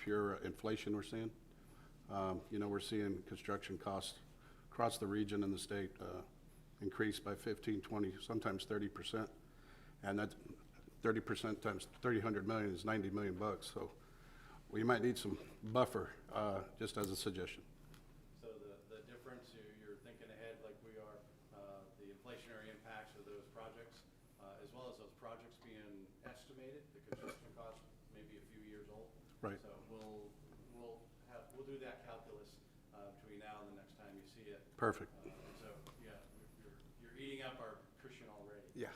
pure inflation we're seeing. You know, we're seeing construction costs across the region and the state increase by 15, 20, sometimes 30%. And that 30% times 300 million is 90 million bucks. So we might need some buffer, just as a suggestion. So the difference, you're thinking ahead like we are, the inflationary impacts of those projects, as well as those projects being estimated, the construction cost may be a few years old. Right. So we'll do that calculus between now and the next time you see it. Perfect. So yeah, you're eating up our cushion already. Yeah.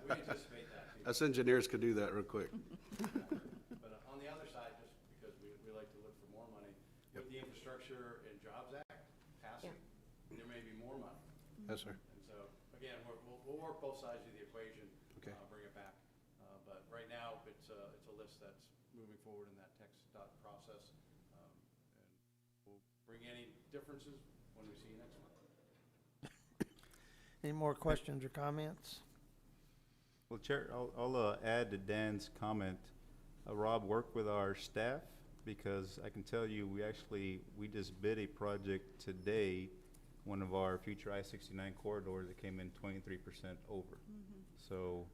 We anticipate that too. Us engineers could do that real quick. But on the other side, just because we like to look for more money, with the Infrastructure and Jobs Act passing, there may be more money. Yes, sir. And so, again, we'll work both sides of the equation. Okay. Bring it back. But right now, it's a list that's moving forward in that text dot process. And we'll bring any differences when we see you next month. Any more questions or comments? Well, Chair, I'll add to Dan's comment. Rob, work with our staff, because I can tell you, we just bid a project today, one of our future I-69 corridors that came in 23% over. So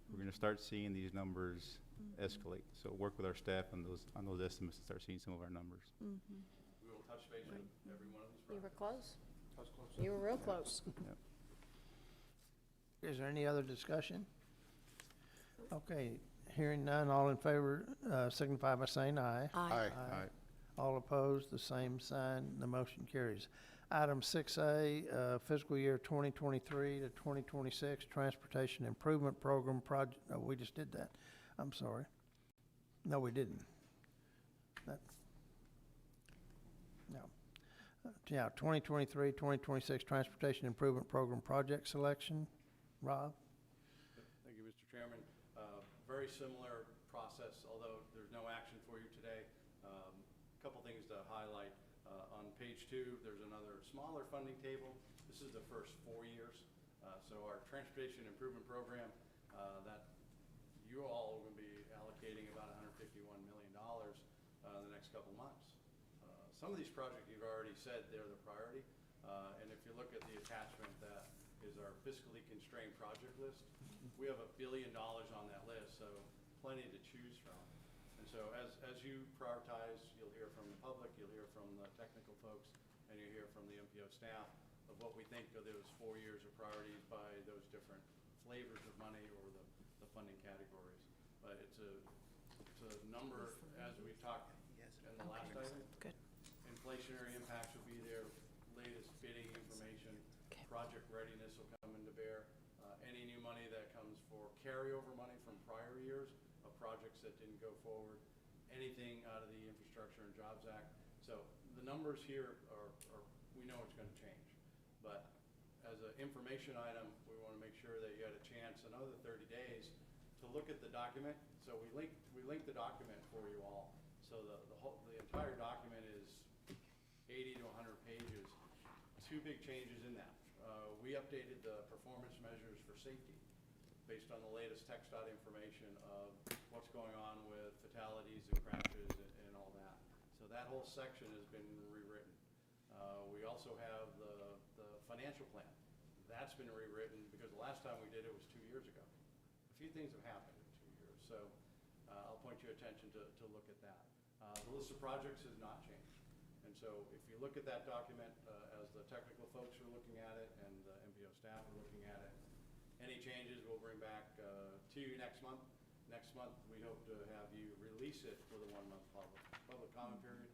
we're going to start seeing these numbers escalate. So work with our staff on those estimates and start seeing some of our numbers. We will touch base with every one of these You were projects. close. You were real close. Yep. Is there any other discussion? Okay, hearing none, all in favor signify by saying aye. Aye. Aye. All opposed, the same sign. The motion carries. Item 6A, fiscal year 2023 to 2026 Transportation Improvement Program project. Oh, we just did that. I'm sorry. No, we didn't. No. Yeah, 2023, 2026 Transportation Improvement Program project selection. Rob? Thank you, Mr. Chairman. Very similar process, although there's no action for you today. A couple things to highlight. On page 2, there's another smaller funding table. This is the first 4 years. So our Transportation Improvement Program, that you all are going to be allocating about $151 million in the next couple months. Some of these projects you've already said they're the priority. And if you look at the attachment, that is our fiscally constrained project list. We have $1 billion on that list, so plenty to choose from. And so as you prioritize, you'll hear from the public, you'll hear from the technical folks, and you'll hear from the MPO staff of what we think of those 4 years of priorities by those different flavors of money or the funding categories. But it's a number, as we talked in the last item. Good. Inflationary impacts will be there, latest bidding information, project readiness will come into bear. Any new money that comes for carryover money from prior years of projects that didn't go forward, anything out of the Infrastructure and Jobs Act. So the numbers here are we know it's going to change. But as an information item, we want to make sure that you had a chance another 30 days to look at the document. So we link the document for you all. So the entire document is 80 to 100 pages. 2 big changes in that. We updated the performance measures for safety based on the latest TxDOT information of what's going on with fatalities and crashes and all that. So that whole section has been rewritten. We also have the financial plan. That's been rewritten because the last time we did it was 2 years ago. A few things have happened in 2 years, so I'll point your attention to look at that. The list of projects has not changed. And so if you look at that document, as the technical folks are looking at it and the MPO staff are looking at it, any changes we'll bring back to you next month. Next month, we hope to have you release it for the 1-month public comment period.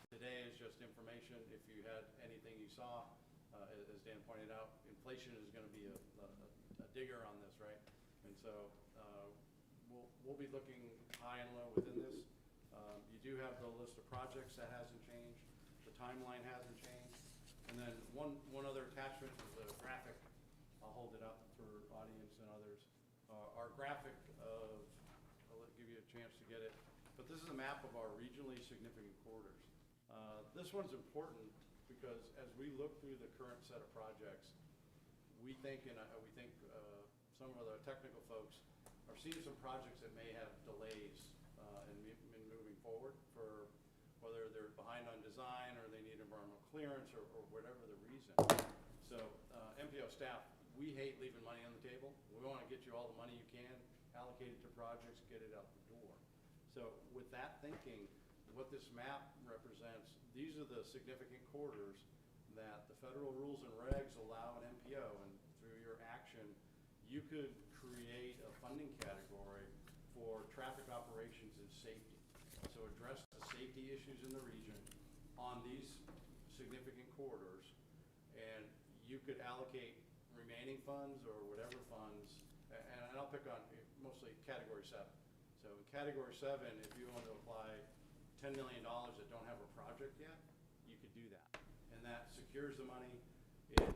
Today is just information. If you had anything you saw, as Dan pointed out, inflation is going to be a digger on this, right? And so we'll be looking high and low within this. You do have the list of projects that hasn't changed. The timeline hasn't changed. And then one other attachment is a graphic. I'll hold it up for audience and others. Our graphic of, I'll give you a chance to get it, but this is a map of our regionally significant corridors. This one's important because as we look through the current set of projects, we think, some of the technical folks are seeing some projects that may have delays in moving forward for clearance or whatever the reason. So MPO staff, we hate leaving money on the table. We want to get you all the money you can, allocate it to projects, get it out the door. So with that thinking, what this map represents, these are the significant corridors that the federal rules and regs allow an MPO, and through your action, you could create a funding category for traffic operations and safety. So address the safety issues in the region on these significant corridors, and you could allocate remaining funds or whatever funds, and I'll pick on mostly category 7. So in category 7, if you want to apply $10 million that don't have a project yet, you could do that. And that secures the money. It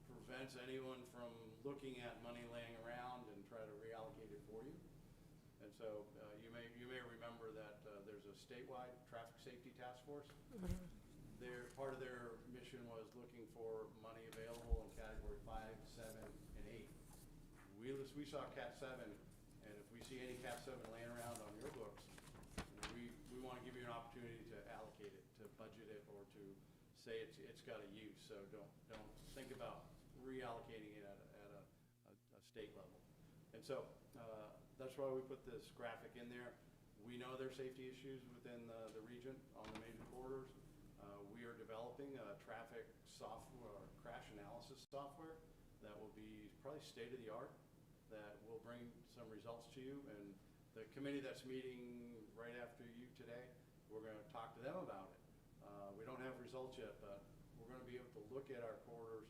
prevents anyone from looking at money laying around and try to reallocate it for you. And so you may remember that there's a statewide traffic safety task force. Part of their mission was looking for money available in category 5, 7, and 8. We saw Cat 7, and if we see any Cat 7 laying around on your books, we want to give you an opportunity to allocate it, to budget it, or to say it's got a use. So don't think about reallocating it at a state level. And so that's why we put this graphic in there. We know there are safety issues within the region on the major corridors. We are developing a traffic software, crash analysis software that will be probably state of the art, that will bring some results to you. And the committee that's meeting right after you today, we're going to talk to them about it. We don't have results yet, but we're going to be able to look at our corridors,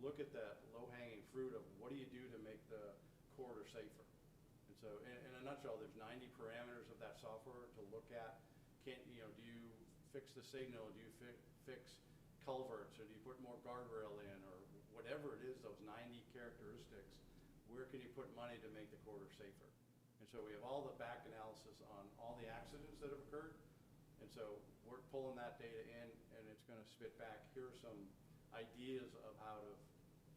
look at that low-hanging fruit of what do you do to make the corridor safer. And so in a nutshell, there's 90 parameters of that software to look at. Do you fix the signal? Do you fix culverts? Or do you put more guardrail in? Or whatever it is, those 90 characteristics, where can you put money to make the corridor safer? And so we have all the back analysis on all the accidents that have occurred. And so we're pulling that data in, and it's going to spit back, here are some ideas of how to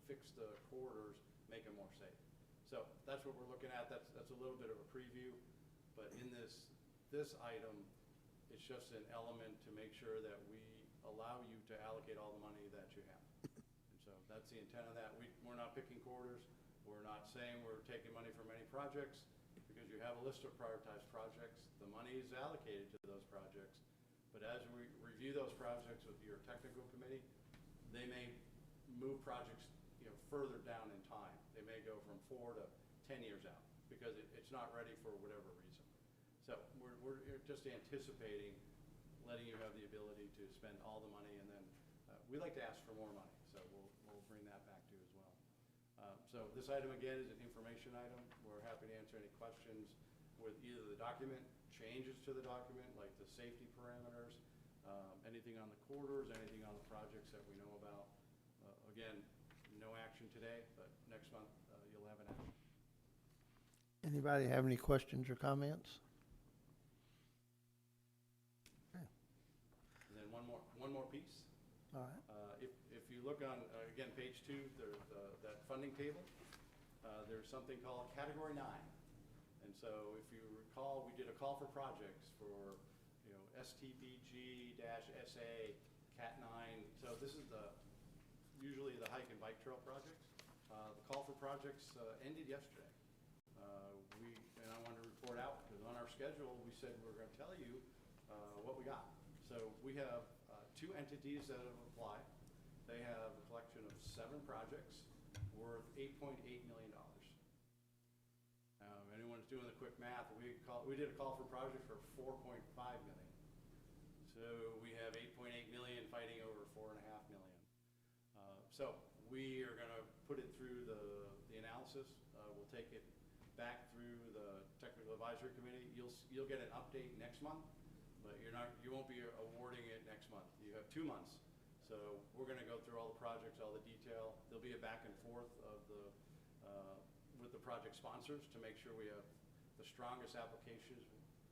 fix the corridors, make them more safe. So that's what we're looking at. That's a little bit of a preview. But in this item, it's just an element to make sure that we allow you to allocate all the money that you have. And so that's the intent of that. We're not picking corridors. We're not saying we're taking money from any projects, because you have a list of prioritized projects. The money is allocated to those projects. But as we review those projects with your technical committee, they may move projects further down in time. They may go from 4 to 10 years out because it's not ready for whatever reason. So we're just anticipating letting you have the ability to spend all the money, and then we like to ask for more money. So we'll bring that back to you as well. So this item, again, is an information item. We're happy to answer any questions with either the document, changes to the document, like the safety parameters, anything on the corridors, anything on the projects that we know about. Again, no action today, but next month you'll have an action. Anybody have any questions or comments? Okay. And then one more piece. All right. If you look on, again, page 2, there's that funding table. There's something called Category 9. And so if you recall, we did a call for projects for STPG-SA, Cat 9. So this is usually the hike and bike trail projects. The call for projects ended yesterday. And I wanted to report out because on our schedule we said we were going to tell you what we got. So we have 2 entities that have applied. They have a collection of 7 projects worth $8.8 million. Anyone's doing the quick math, we did a call for projects for $4.5 million. So we have $8.8 million fighting over $4.5 million. So we are going to put it through the analysis. We'll take it back through the technical advisory committee. You'll get an update next month, but you won't be awarding it next month. You have 2 months. So we're going to go through all the projects, all the detail. There'll be a back and forth of with the project sponsors to make sure we have the strongest applications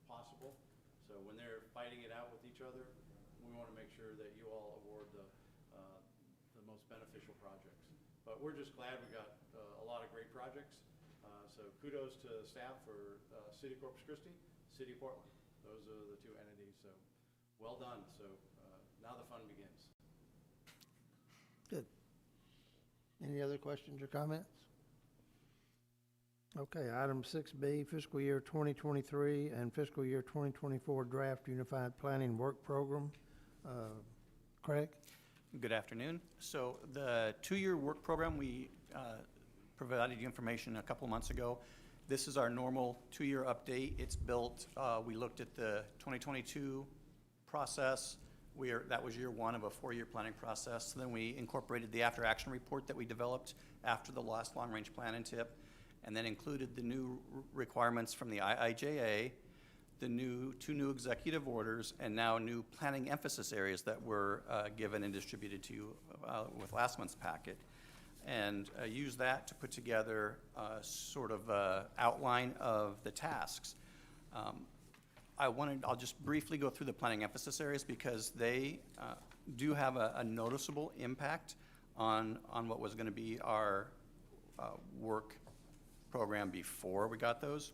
possible. So when they're fighting it out with each other, we want to make sure that you all award the most beneficial projects. But we're just glad we got a lot of great projects. So kudos to staff for City of Corpus Christi, City of Portland. Those are the 2 entities. So well done. So now the fun begins. Any other questions or comments? Okay, item 6B, fiscal year 2023 and fiscal year 2024 draft unified planning work program. Craig? Good afternoon. So the two-year work program, we provided you information a couple months ago. This is our normal two-year update. It's built, we looked at the 2022 process. That was year one of a four-year planning process. Then we incorporated the after-action report that we developed after the last long-range plan and TIP, and then included the new requirements from the IIJA, the two new executive orders, and now new planning emphasis areas that were given and distributed to you with last month's packet. And use that to put together sort of outline of the tasks. I'll just briefly go through the planning emphasis areas because they do have a noticeable impact on what was going to be our work program before we got those.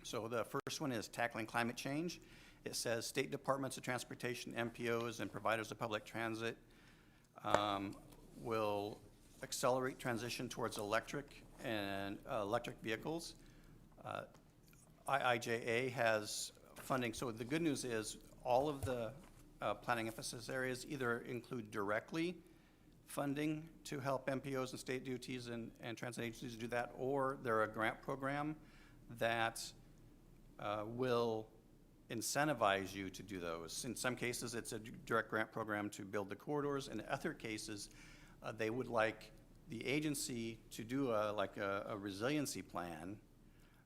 So the first one is tackling climate change. It says state departments of transportation, MPOs, and providers of public transit will accelerate transition towards electric vehicles. IIJA has funding. So the good news is all of the planning emphasis areas either include directly funding to help MPOs and state DOTs and transit agencies do that, or they're a grant program that will incentivize you to do those. In some cases, it's a direct grant program to build the corridors. In other cases, they would like the agency to do a resiliency plan.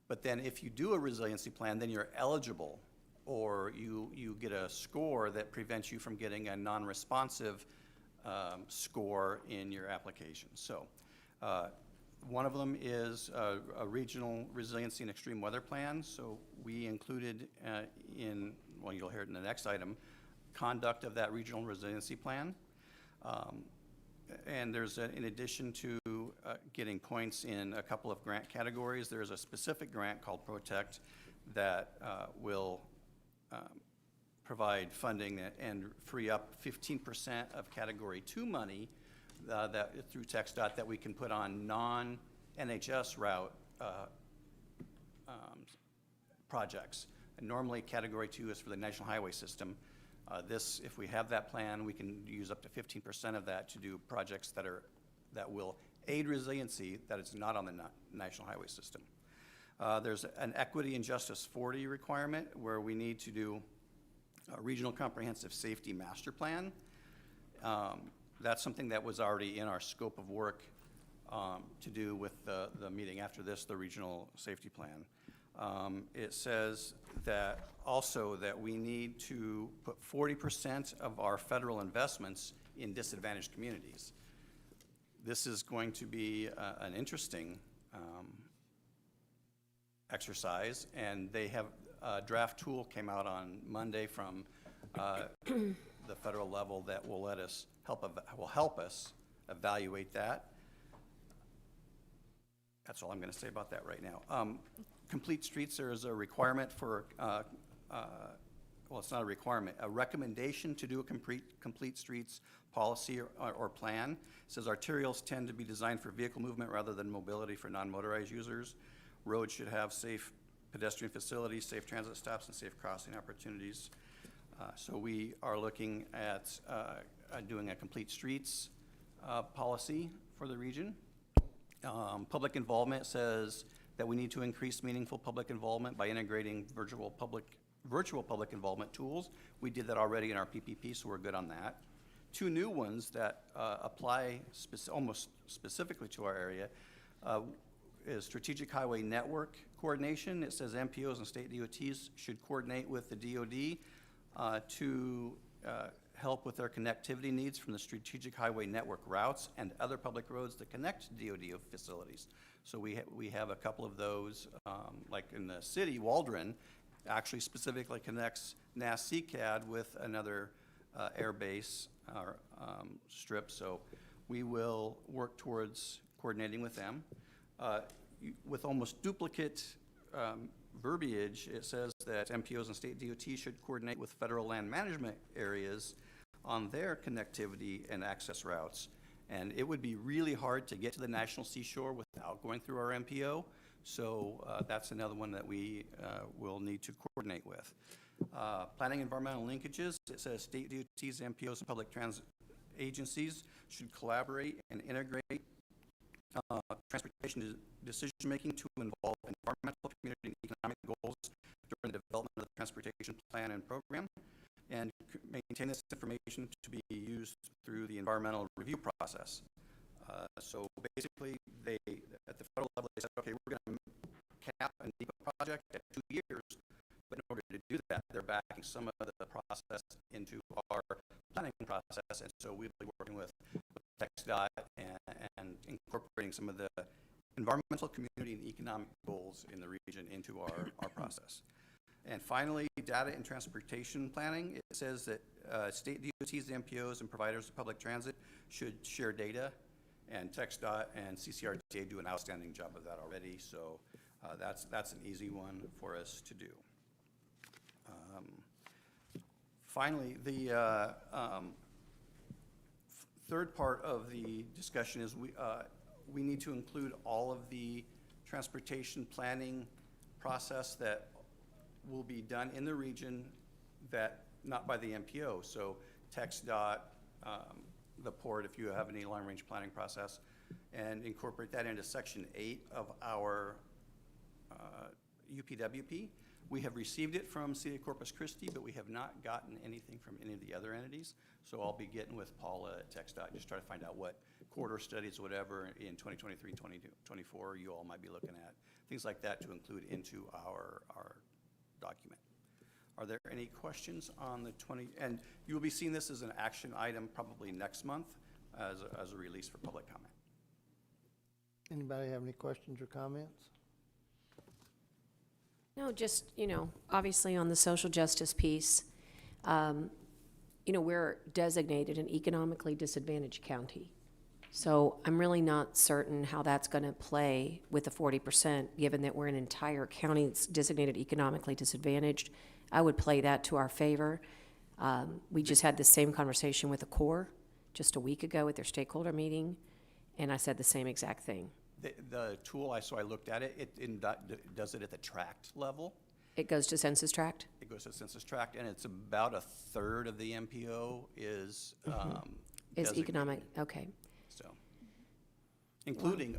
But then if you do a resiliency plan, then you're eligible, or you get a score that prevents you from getting a non-responsive score in your application. So one of them is a regional resiliency and extreme weather plan. So we included you'll hear it in the next item, conduct of that regional resiliency plan. And there's, in addition to getting points in a couple of grant categories, there's a specific grant called Protect that will provide funding and free up 15% of Category 2 money that through TxDOT that we can put on non-NHS route projects. And normally Category 2 is for the National Highway System. If we have that plan, we can use up to 15% of that to do projects that will aid resiliency that is not on the National Highway System. There's an Equity and Justice 40 requirement where we need to do a Regional Comprehensive Safety Master Plan. That's something that was already in our scope of work to do with the meeting after this, the Regional Safety Plan. It says that also that we need to put 40% of our federal investments in disadvantaged communities. This is going to be an interesting exercise, and they have a draft tool came out on Monday from the federal level that will help us evaluate that. That's all I'm going to say about that right now. Complete streets, there is a requirement for, well, it's not a requirement, a recommendation to do a complete streets policy or plan. It says arterials tend to be designed for vehicle movement rather than mobility for non-motorized users. Roads should have safe pedestrian facilities, safe transit stops, and safe crossing opportunities. So we are looking at doing a complete streets policy for the region. Public involvement says that we need to increase meaningful public involvement by integrating virtual public involvement tools. We did that already in our PPP, so we're good on that. Two new ones that apply almost specifically to our area is strategic highway network coordination. It says MPOs and state DOTs should coordinate with the DOD to help with their connectivity needs from the strategic highway network routes and other public roads that connect DOD facilities. So we have a couple of those, like in the city, Waldron actually specifically connects NAS-CCAD with another air base or strip. So we will work towards coordinating with them. With almost duplicate verbiage, it says that MPOs and state DOT should coordinate with federal land management areas on their connectivity and access routes. And it would be really hard to get to the national seashore without going through our MPO. So that's another one that we will need to coordinate with. Planning environmental linkages, it says state DOTs, MPOs, and public transit agencies should collaborate and integrate transportation decision-making to involve environmental, community, and economic goals during the development of the transportation plan and program, and maintain this information to be used through the environmental review process. So basically, they, at the federal level, they said, okay, we're going to cap a NEPA project at 2 years, but in order to do that, they're backing some of the process into our planning process, and so we'll be working with TxDOT and incorporating some of the environmental, community, and economic goals in the region into our process. And finally, data and transportation planning. It says that state DOTs, MPOs, and providers of public transit should share data, and TxDOT and CCRTA do an outstanding job of that already, so that's an easy one for us to do. Finally, the third part of the discussion is we need to include all of the transportation planning process that will be done in the region, that not by the MPO. So TxDOT, the port, if you have any long-range planning process, and incorporate that into Section 8 of our UPWP. We have received it from City of Corpus Christi, but we have not gotten anything from any of the other entities. So I'll be getting with Paula at TxDOT, just try to find out what corridor studies, whatever, in 2023, 2024, you all might be looking at. Things like that to include into our document. Are there any questions on the and you will be seeing this as an action item probably next month as a release for public comment. Anybody have any questions or comments? No, just, obviously on the social justice piece, we're designated an economically disadvantaged county. So I'm really not certain how that's going to play with the 40%, given that we're an entire county that's designated economically disadvantaged. I would play that to our favor. We just had the same conversation with the Corps just a week ago at their stakeholder meeting, and I said the same exact thing. The tool, I looked at it, it does it at the tract level. It goes to census tract? It goes to census tract, and it's about a third of the MPO is Is economic, designated. okay. So, including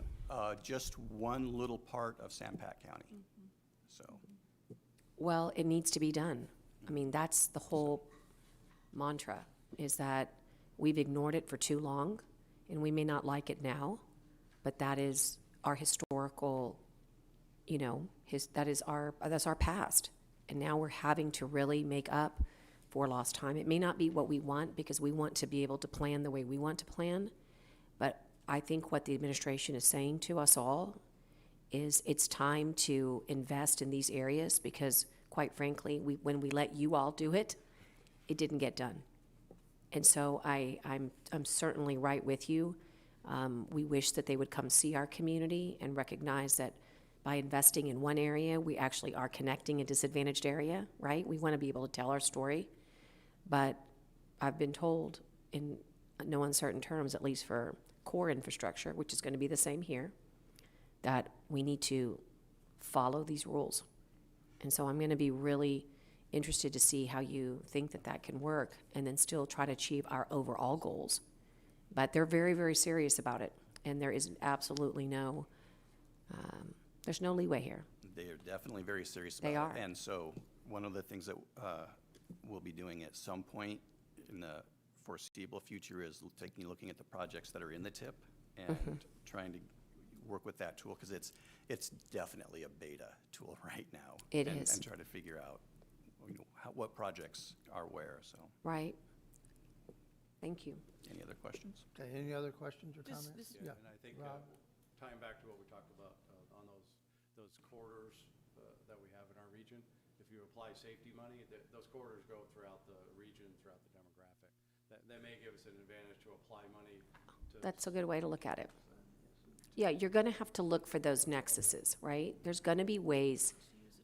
just one little part of Sampat County. So, Well, it needs to be done. I mean, that's the whole mantra, is that we've ignored it for too long, and we may not like it now, but that is our historical, that's our past. And now we're having to really make up for lost time. It may not be what we want, because we want to be able to plan the way we want to plan, but I think what the administration is saying to us all is it's time to invest in these areas, because quite frankly, when we let you all do it, it didn't get done. And so I'm certainly right with you. We wish that they would come see our community and recognize that by investing in one area, we actually are connecting a disadvantaged area, right? We want to be able to tell our story. But I've been told, in no uncertain terms, at least for core infrastructure, which is going to be the same here, that we need to follow these rules. And so I'm going to be really interested to see how you think that can work, and then still try to achieve our overall goals. But they're very, very serious about it, and there is absolutely there's no leeway here. they are definitely very serious about it. They are. And so one of the things that we'll be doing at some point in the foreseeable future is looking at the projects that are in the TIP and trying to work with that tool, because it's definitely a beta tool right now. It and, is. And try to figure out what projects are where, so. Right. Thank you. Any other questions? Okay, any other questions or comments? Yeah, and I think, Rob? tying back to what we talked about on those corridors that we have in our region, if you apply safety money, those corridors go throughout the region, throughout the demographic. That may give us an advantage to apply money to. That's a good way to look at it. Yeah, you're going to have to look for those nexuses, right? There's going to be ways,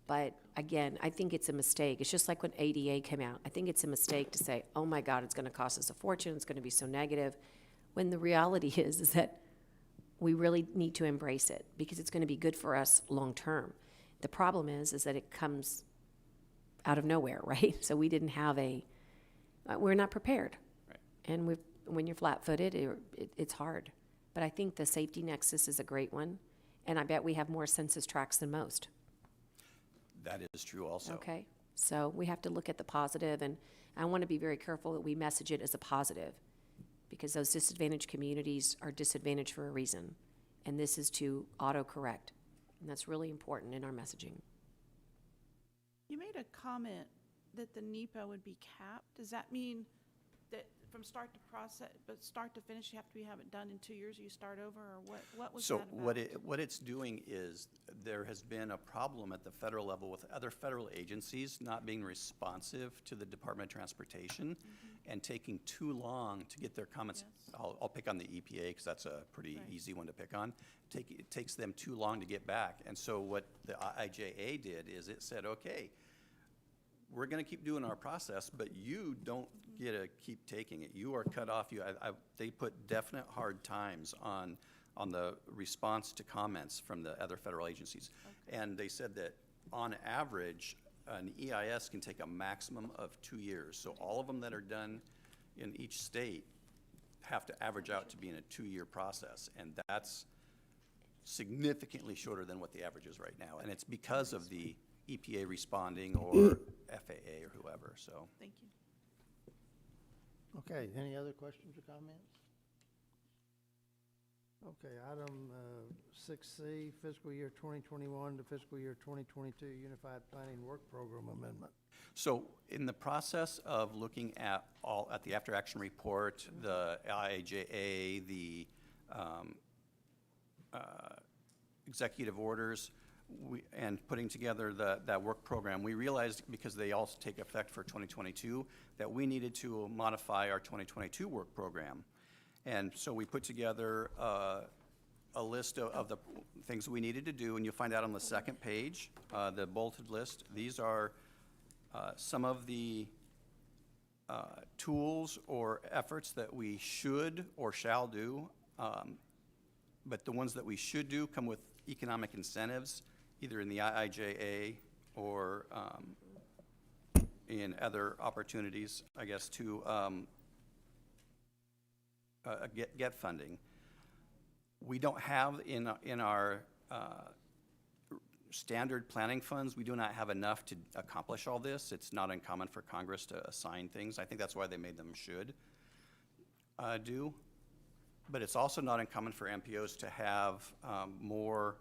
but again, I think it's a mistake. It's just like when ADA came out. I think it's a mistake to say, oh my God, it's going to cost us a fortune, it's going to be so negative. when the reality is that we really need to embrace it because it's going to be good for us long term. The problem is that it comes out of nowhere, right? So we didn't have we're not prepared. Right. And when you're flat-footed, it's hard. But I think the safety nexus is a great one, and I bet we have more census tracts than most. That is true also. Okay, so we have to look at the positive, and I want to be very careful that we message it as a positive, because those disadvantaged communities are disadvantaged for a reason, and this is to auto-correct, and that's really important in our messaging. You made a comment that the NEPA would be capped. Does that mean that from start to finish, you have to have it done in 2 years, you start over, or what was that So about? what it's doing is, there has been a problem at the federal level with other federal agencies not being responsive to the Department of Transportation and taking too long to get their comments. Yes. I'll pick on the EPA because that's a pretty Right. easy one to pick on. It takes them too long to get back. And so what the IIJA did is it said, okay, we're going to keep doing our process, but you don't get to keep taking it. You are cut off. They put definite hard times on the response to comments from the other federal agencies. And they said that on average, an EIS can take a maximum of 2 years. So all of them that are done in each state have to average out to be in a 2-year process. And that's significantly shorter than what the average is right now. And it's because of the EPA responding or FAA or whoever, so. Thank you. Okay, any other questions or comments? Okay, item 6C, fiscal year 2021 to fiscal year 2022 Unified Planning Work Program Amendment. So in the process of looking at the after-action report, the IIJA, the executive orders, and putting together that work program, we realized, because they all take effect for 2022, that we needed to modify our 2022 work program. And so we put together a list of the things we needed to do, and you'll find out on the second page, the bulleted list. These are some of the tools or efforts that we should or shall do, but the ones that we should do come with economic incentives, either in the IIJA or in other opportunities, I guess, to get funding. We don't have in our standard planning funds, we do not have enough to accomplish all this. It's not uncommon for Congress to assign things. I think that's why they made them should do. But it's also not uncommon for MPOs to have more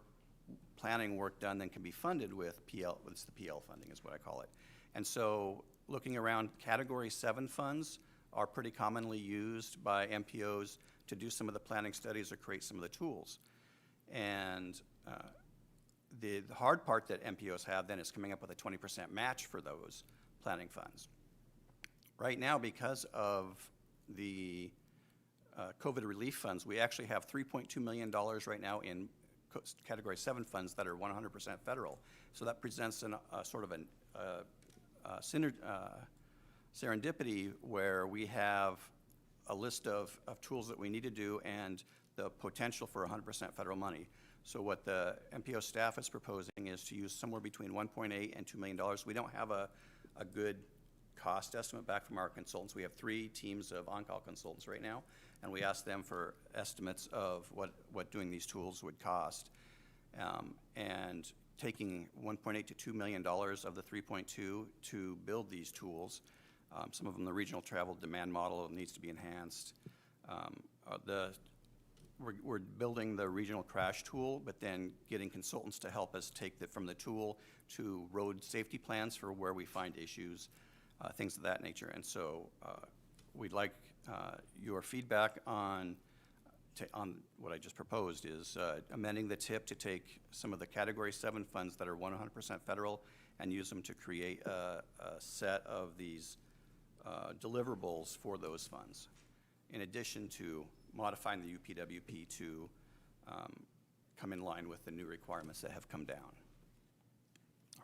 planning work done than can be funded with PL. It's the PL funding is what I call it. And so looking around, Category 7 funds are pretty commonly used by MPOs to do some of the planning studies or create some of the tools. And the hard part that MPOs have then is coming up with a 20% match for those planning funds. Right now, because of the COVID relief funds, we actually have $3.2 million right now in Category 7 funds that are 100% federal. So that presents a sort of a serendipity where we have a list of tools that we need to do and the potential for 100% federal money. So what the MPO staff is proposing is to use somewhere between $1.8 and $2 million. We don't have a good cost estimate back from our consultants. We have 3 teams of on-call consultants right now, and we asked them for estimates of what doing these tools would cost. And taking $1.8 to $2 million of the 3.2 to build these tools. Some of them, the regional travel demand model needs to be enhanced. We're building the regional crash tool, but then getting consultants to help us take from the tool to road safety plans for where we find issues, things of that nature. And so we'd like your feedback on what I just proposed is amending the TIP to take some of the Category 7 funds that are 100% federal and use them to create a set of these deliverables for those funds, in addition to modifying the UPWP to come in line with the new requirements that have come down.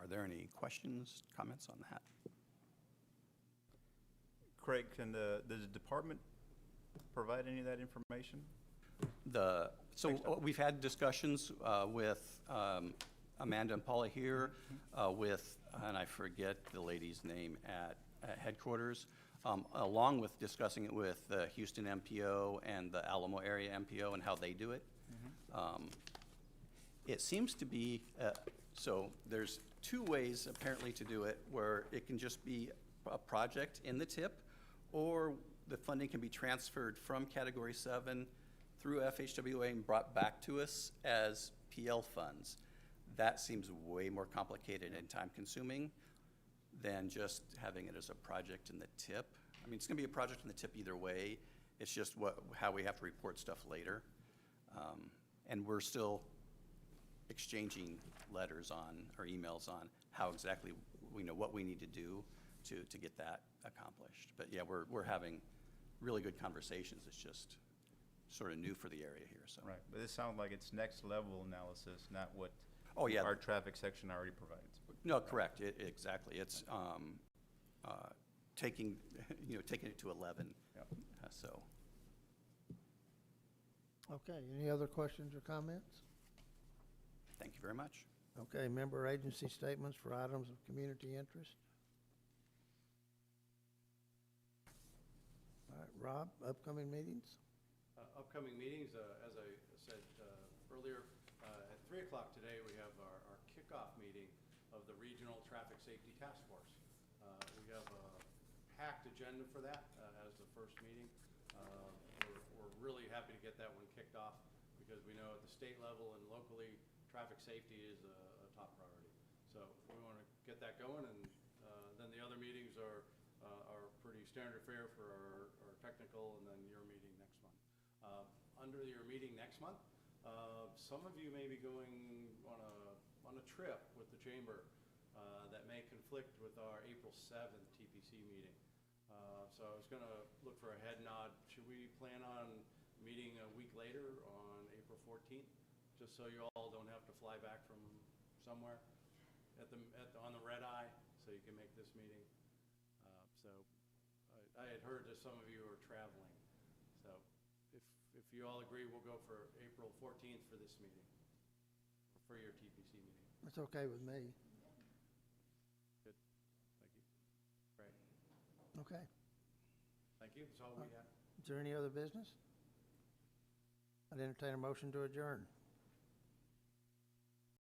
Are there any questions, comments on that? Craig, does the department provide any of that information? We've had discussions with Amanda and Paula here, with, and I forget the lady's name at headquarters, along with discussing it with the Houston MPO and the Alamo area MPO and how they do it. It seems to be, so there's two ways apparently to do it, where it can just be a project in the tip, or the funding can be transferred from Category 7 through FHWA and brought back to us as PL funds. That seems way more complicated and time-consuming than just having it as a project in the tip. I mean, it's gonna be a project in the tip either way. It's just how we have to report stuff later. And we're still exchanging letters on, or emails on, how exactly, we know what we need to do to get that accomplished. But yeah, we're having really good conversations. It's just sort of new for the area here, so. Right, but it sounds like it's next level analysis, not what Oh, yeah. our traffic section already provides. No, correct, exactly. It's taking, taking it to 11, Yep. So. Okay, any other questions or comments? Thank you very much. Okay, member agency statements for items of community interest. All right, Rob, upcoming meetings? Upcoming meetings, as I said earlier, at 3 o'clock today, we have our kickoff meeting of the Regional Traffic Safety Task Force. We have a packed agenda for that as the first meeting. We're really happy to get that one kicked off because we know at the state level and locally, traffic safety is a top priority. So we want to get that going, and then the other meetings are pretty standard fare for our technical, and then your meeting next month. Under your meeting next month, some of you may be going on a trip with the chamber that may conflict with our April 7th TPC meeting. So I was going to look for a head nod. Should we plan on meeting a week later on April 14th, just so you all don't have to fly back from somewhere on the red eye, so you can make this meeting? So I had heard that some of you are traveling. So if you all agree, we'll go for April 14th for this meeting, for your TPC meeting. That's okay with me. Good. Thank you. Great. Okay. Thank you. That's all we have. Is there any other business? I'd entertain a motion to adjourn.